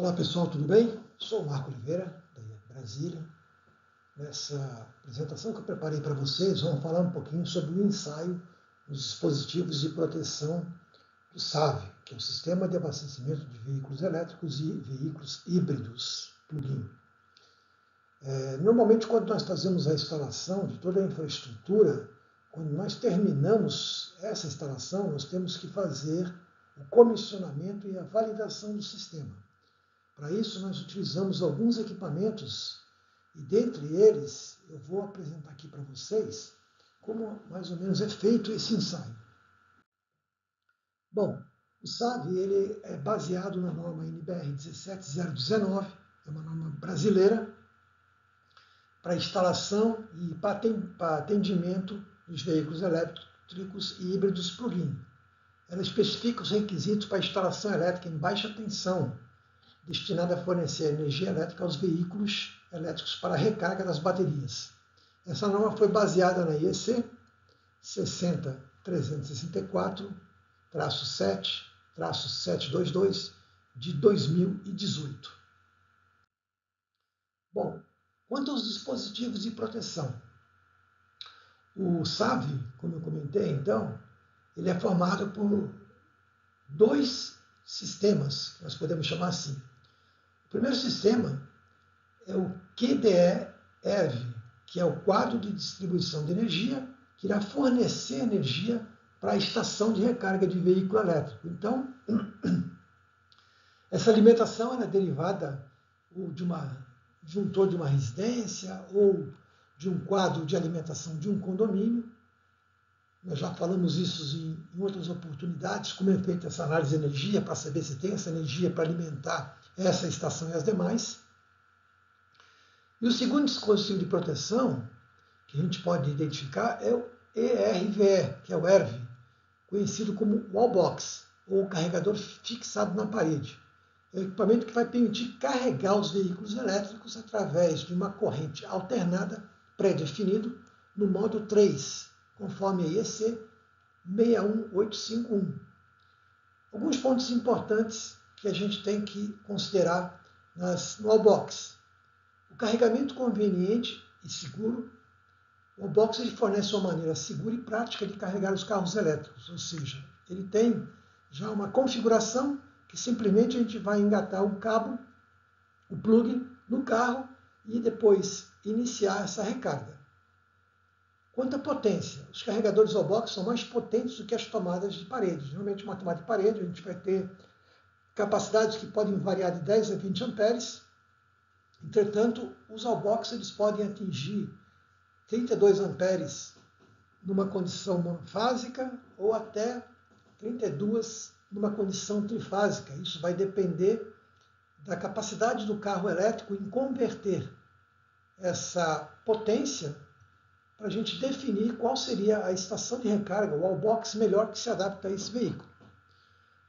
Olá pessoal, tudo bem? Sou o Marco Oliveira, da Brasília. Nessa apresentação que eu preparei para vocês, vamos falar um pouquinho sobre o ensaio dos dispositivos de proteção do SAV, que é o Sistema de Abastecimento de Veículos Elétricos e Veículos Híbridos Plug-in. Normalmente, quando nós fazemos a instalação de toda a infraestrutura, quando nós terminamos essa instalação, nós temos que fazer o comissionamento e a validação do sistema. Para isso, nós utilizamos alguns equipamentos e, dentre eles, eu vou apresentar aqui para vocês como mais ou menos é feito esse ensaio. Bom, o SAV ele é baseado na norma NBR 17019, é uma norma brasileira para instalação e para atendimento dos veículos elétricos e híbridos plug-in. Ela especifica os requisitos para instalação elétrica em baixa tensão, destinada a fornecer energia elétrica aos veículos elétricos para a recarga das baterias. Essa norma foi baseada na IEC 60364-7-722 de 2018. Bom, quanto aos dispositivos de proteção, o SAV, como eu comentei então, ele é formado por dois sistemas, que nós podemos chamar assim. O primeiro sistema é o QDE-ERV, que é o quadro de distribuição de energia, que irá fornecer energia para a estação de recarga de veículo elétrico. Então, essa alimentação é derivada de uma juntor de uma residência ou de um quadro de alimentação de um condomínio. Nós já falamos isso em outras oportunidades, como é feita essa análise de energia, para saber se tem essa energia para alimentar essa estação e as demais. E o segundo dispositivo de proteção que a gente pode identificar é o ERVE, que é o ERV, conhecido como wallbox, ou carregador fixado na parede. É o equipamento que vai permitir carregar os veículos elétricos através de uma corrente alternada pré-definido no modo 3, conforme a IEC 61851. Alguns pontos importantes que a gente tem que considerar no wallbox. O carregamento conveniente e seguro. O wallbox ele fornece uma maneira segura e prática de carregar os carros elétricos, ou seja, ele tem já uma configuração que simplesmente a gente vai engatar o cabo, o plug, no carro e depois iniciar essa recarga. Quanto à potência, os carregadores wallbox são mais potentes do que as tomadas de parede. Geralmente, uma tomada de parede, a gente vai ter capacidades que podem variar de 10 a 20 amperes. Entretanto, os wallbox eles podem atingir 32 amperes numa condição monofásica ou até 32 numa condição trifásica. Isso vai depender da capacidade do carro elétrico em converter essa potência para a gente definir qual seria a estação de recarga, o wallbox melhor que se adapta a esse veículo.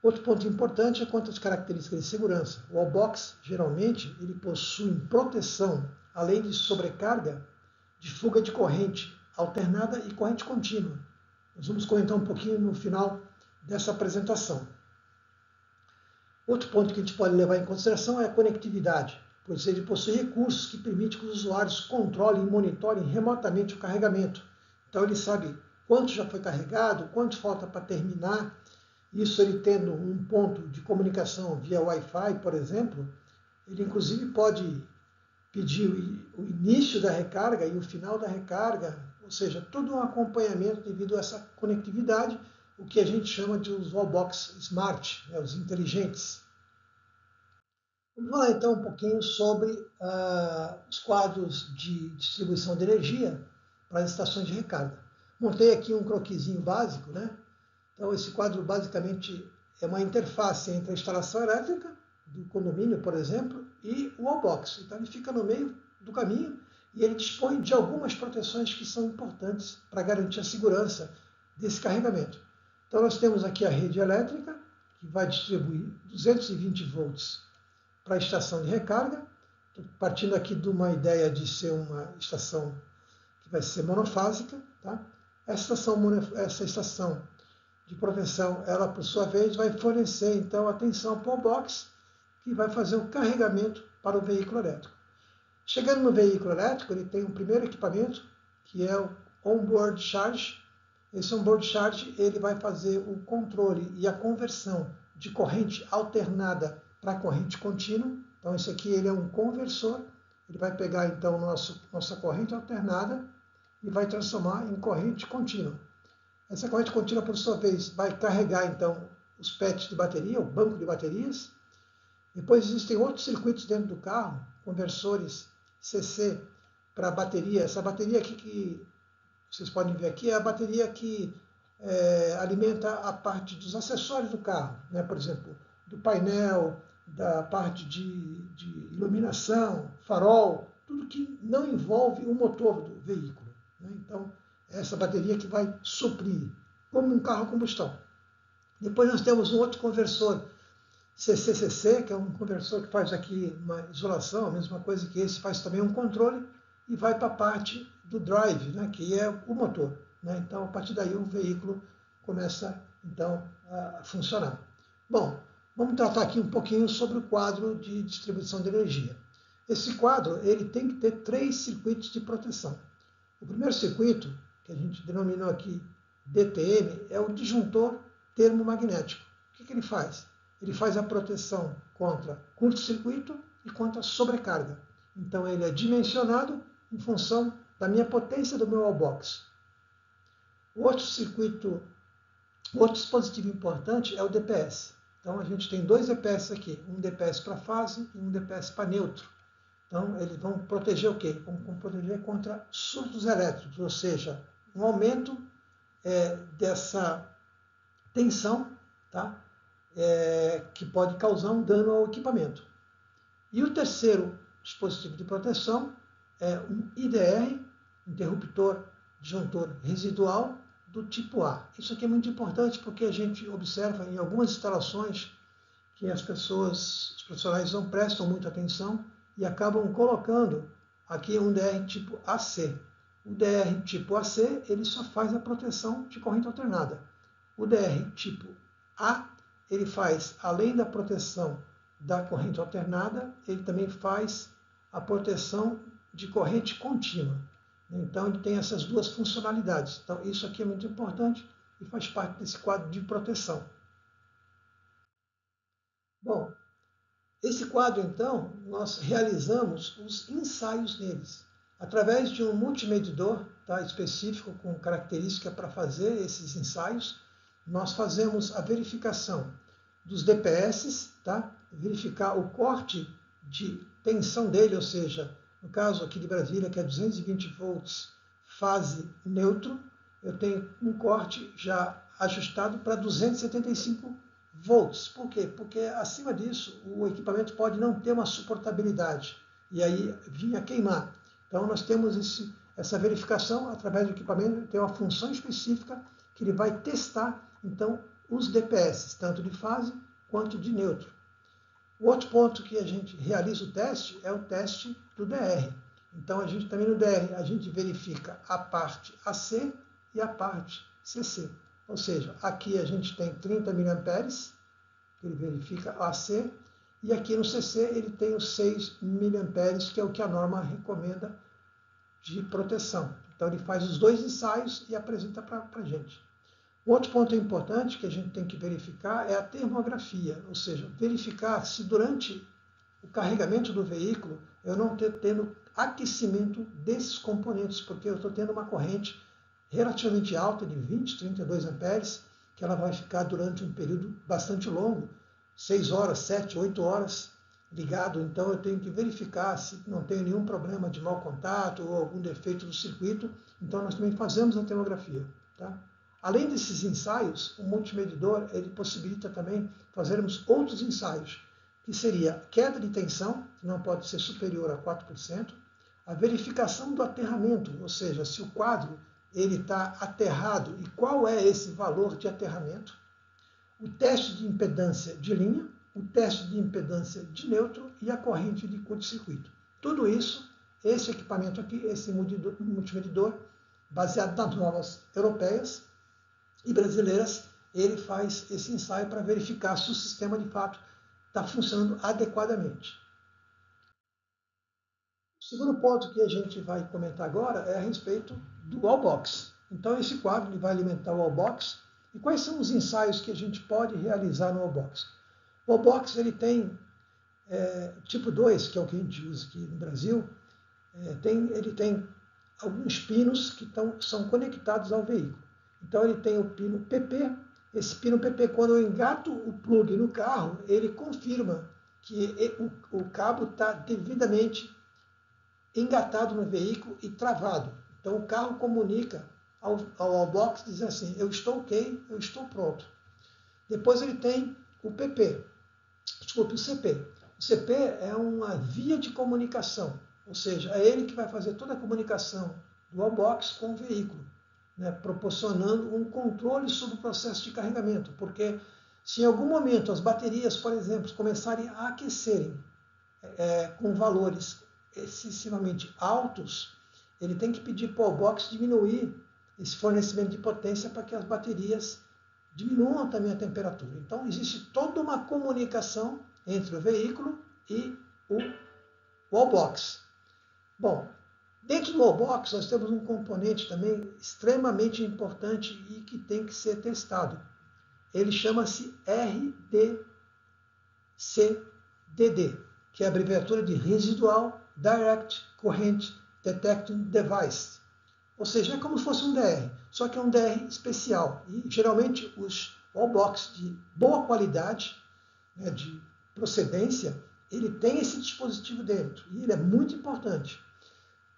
Outro ponto importante é quanto às características de segurança. O wallbox, geralmente, ele possui proteção, além de sobrecarga, de fuga de corrente alternada e corrente contínua. Nós vamos comentar um pouquinho no final dessa apresentação. Outro ponto que a gente pode levar em consideração é a conectividade, pois ele possui recursos que permitem que os usuários controlem e monitorem remotamente o carregamento. Então ele sabe quanto já foi carregado, quanto falta para terminar. Isso ele tendo um ponto de comunicação via Wi-Fi, por exemplo, ele inclusive pode pedir o início da recarga e o final da recarga, ou seja, todo um acompanhamento devido a essa conectividade, o que a gente chama de os wallbox smart, os inteligentes. Vamos falar então um pouquinho sobre os quadros de distribuição de energia para as estações de recarga. Montei aqui um croquisinho básico, né? Então esse quadro basicamente é uma interface entre a instalação elétrica do condomínio, por exemplo, e o wallbox. Então ele fica no meio do caminho e ele dispõe de algumas proteções que são importantes para garantir a segurança desse carregamento. Então nós temos aqui a rede elétrica, que vai distribuir 220 volts para a estação de recarga. Estou partindo aqui de uma ideia de ser uma estação que vai ser monofásica. Tá? Essa estação de proteção, ela por sua vez vai fornecer então a tensão para o wallbox, que vai fazer o carregamento para o veículo elétrico. Chegando no veículo elétrico, ele tem um primeiro equipamento, que é o onboard charge. Esse onboard charge ele vai fazer o controle e a conversão de corrente alternada para corrente contínua. Então, esse aqui ele é um conversor. Ele vai pegar, então, nossa corrente alternada e vai transformar em corrente contínua. Essa corrente contínua, por sua vez, vai carregar, então, os PETs de bateria, o banco de baterias. Depois existem outros circuitos dentro do carro, conversores CC para bateria. Essa bateria aqui que vocês podem ver aqui é a bateria que alimenta a parte dos acessórios do carro, né? Por exemplo, do painel, da parte de iluminação, farol, tudo que não envolve o motor do veículo, né? Então, essa bateria que vai suprir, como um carro a combustão. Depois nós temos um outro conversor CCCC, que é um conversor que faz aqui uma isolação, a mesma coisa que esse, faz também um controle e vai para a parte do drive, né, que é o motor, né? Então, a partir daí o veículo começa então a funcionar. Bom, vamos tratar aqui um pouquinho sobre o quadro de distribuição de energia. Esse quadro ele tem que ter 3 circuitos de proteção. O primeiro circuito, que a gente denominou aqui DTM, é o disjuntor termomagnético. O que ele faz? Ele faz a proteção contra curto-circuito e contra sobrecarga. Então, ele é dimensionado em função da minha potência do meu wallbox. O outro circuito, outro dispositivo importante é o DPS. Então, a gente tem 2 DPS aqui, um DPS para fase e um DPS para neutro. Então, eles vão proteger o quê? Vão proteger contra surtos elétricos, ou seja, um aumento dessa tensão, tá? Que pode causar um dano ao equipamento. E o terceiro dispositivo de proteção é um IDR, interruptor disjuntor residual, do tipo A. Isso aqui é muito importante porque a gente observa em algumas instalações que os profissionais não prestam muita atenção e acabam colocando aqui um DR tipo AC. O DR tipo AC ele só faz a proteção de corrente alternada. O DR tipo A ele faz, além da proteção da corrente alternada, ele também faz a proteção de corrente contínua. Então, ele tem essas 2 funcionalidades. Então, isso aqui é muito importante e faz parte desse quadro de proteção. Bom, esse quadro, então, nós realizamos os ensaios neles, através de um multimedidor, tá, específico, com característica para fazer esses ensaios. Nós fazemos a verificação dos DPS, tá? Verificar o corte de tensão dele, ou seja, no caso aqui de Brasília, que é 220 volts, fase neutro, eu tenho um corte já ajustado para 275 volts. Por quê? Porque acima disso o equipamento pode não ter uma suportabilidade e aí vinha queimar. Então nós temos essa verificação através do equipamento, tem uma função específica que ele vai testar então os DPS, tanto de fase quanto de neutro. O outro ponto que a gente realiza o teste é o teste do DR. Então, a gente também no DR, a gente verifica a parte AC e a parte CC. Ou seja, aqui a gente tem 30 mA, ele verifica a AC, e aqui no CC ele tem os 6 mA, que é o que a norma recomenda de proteção. Então, ele faz os 2 ensaios e apresenta para a gente. O outro ponto importante que a gente tem que verificar é a termografia, ou seja, verificar se durante o carregamento do veículo eu não estou tendo aquecimento desses componentes, porque eu estou tendo uma corrente relativamente alta de 20, 32 amperes, que ela vai ficar durante um período bastante longo, 6 horas, 7, 8 horas ligado. Então eu tenho que verificar se não tem nenhum problema de mau contato ou algum defeito do circuito. Então nós também fazemos a termografia, tá? Além desses ensaios, o multimedidor ele possibilita também fazermos outros ensaios, que seria queda de tensão, que não pode ser superior a 4%, a verificação do aterramento, ou seja, se o quadro ele está aterrado e qual é esse valor de aterramento, o teste de impedância de linha, o teste de impedância de neutro e a corrente de curto-circuito. Tudo isso, esse equipamento aqui, esse multimedidor, baseado nas normas europeias e brasileiras, ele faz esse ensaio para verificar se o sistema de fato está funcionando adequadamente. O segundo ponto que a gente vai comentar agora é a respeito do Wallbox. Então, esse quadro ele vai alimentar o Wallbox. E quais são os ensaios que a gente pode realizar no Wallbox? O Wallbox ele tem tipo 2, que é o que a gente usa aqui no Brasil, ele tem alguns pinos que são conectados ao veículo. Então, ele tem o pino PP. Esse pino PP, quando eu engato o plug no carro, ele confirma que o cabo está devidamente engatado no veículo e travado. Então, o carro comunica ao Wallbox, diz assim, eu estou ok, eu estou pronto. Depois ele tem o PP, desculpe, o CP. O CP é uma via de comunicação, ou seja, é ele que vai fazer toda a comunicação do Wallbox com o veículo, né, proporcionando um controle sobre o processo de carregamento, porque se em algum momento as baterias, por exemplo, começarem a aquecerem com valores excessivamente altos, ele tem que pedir para o Wallbox diminuir esse fornecimento de potência para que as baterias diminuam também a temperatura. Então, existe toda uma comunicação entre o veículo e o Wallbox. Bom, dentro do Wallbox nós temos um componente também extremamente importante e que tem que ser testado. Ele chama-se RDCDD, que é a abreviatura de Residual Direct Current Detecting Device. Ou seja, é como se fosse um DR, só que é um DR especial. E geralmente os Wallbox de boa qualidade, né, de procedência, ele tem esse dispositivo dentro. E ele é muito importante.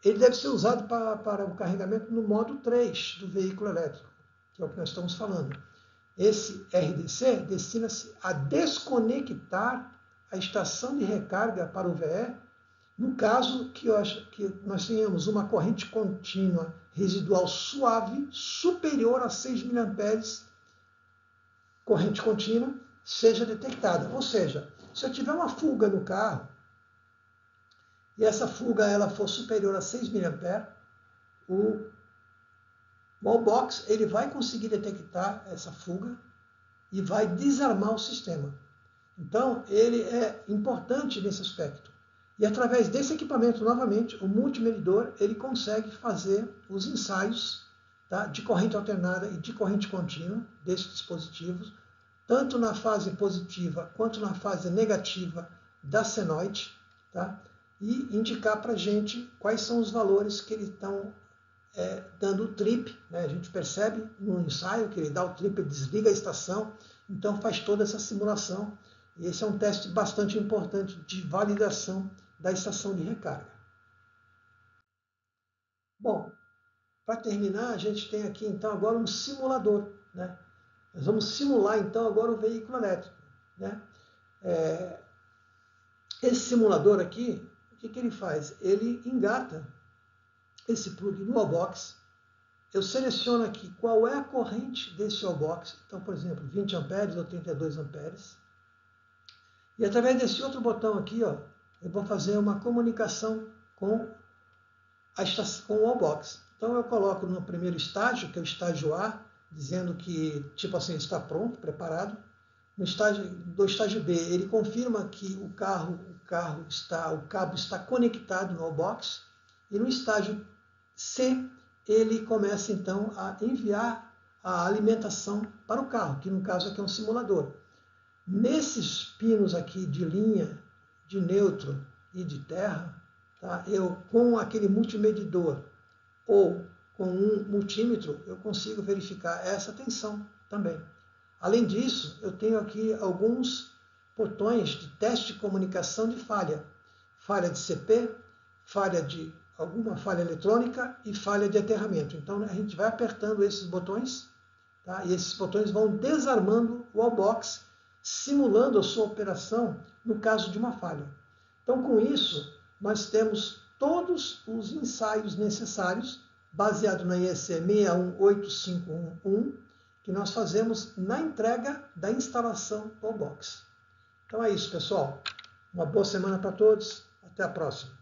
Ele deve ser usado para o carregamento no modo 3 do veículo elétrico, que é o que nós estamos falando. Esse RDC destina-se a desconectar a estação de recarga para o VE, no caso que nós tenhamos uma corrente contínua residual suave superior a 6 mA, corrente contínua, seja detectada. Ou seja, se eu tiver uma fuga no carro e essa fuga ela for superior a 6 mA, o Wallbox ele vai conseguir detectar essa fuga e vai desarmar o sistema. Então, ele é importante nesse aspecto. E através desse equipamento, novamente, o multimedidor ele consegue fazer os ensaios, tá, de corrente alternada e de corrente contínua desses dispositivos, tanto na fase positiva quanto na fase negativa da senoide, tá, e indicar para a gente quais são os valores que eles estão dando o trip, né? A gente percebe no ensaio que ele dá o trip, ele desliga a estação, então faz toda essa simulação. E esse é um teste bastante importante de validação da estação de recarga. Bom, para terminar, a gente tem aqui então agora um simulador, né? Nós vamos simular então agora o veículo elétrico, né? Esse simulador aqui, o que ele faz? Ele engata esse plug no Wallbox. Eu seleciono aqui qual é a corrente desse Wallbox. Então, por exemplo, 20 amperes ou 32 amperes. E através desse outro botão aqui, ó, eu vou fazer uma comunicação com o Wallbox. Então, eu coloco no primeiro estágio, que é o estágio A, dizendo que, tipo assim, está pronto, preparado. No estágio B, ele confirma que o cabo está conectado no Wallbox. E no estágio C, ele começa então a enviar a alimentação para o carro, que no caso aqui é um simulador. Nesses pinos aqui de linha, de neutro e de terra, tá, eu com aquele multimedidor ou com um multímetro, eu consigo verificar essa tensão também. Além disso, eu tenho aqui alguns botões de teste de comunicação de falha. Falha de CP, alguma falha eletrônica e falha de aterramento. Então, a gente vai apertando esses botões, tá? E esses botões vão desarmando o Wallbox, simulando a sua operação no caso de uma falha. Então, com isso, nós temos todos os ensaios necessários, baseado na IEC 61851, que nós fazemos na entrega da instalação do Wallbox. Então é isso, pessoal. Uma boa semana para todos. Até a próxima.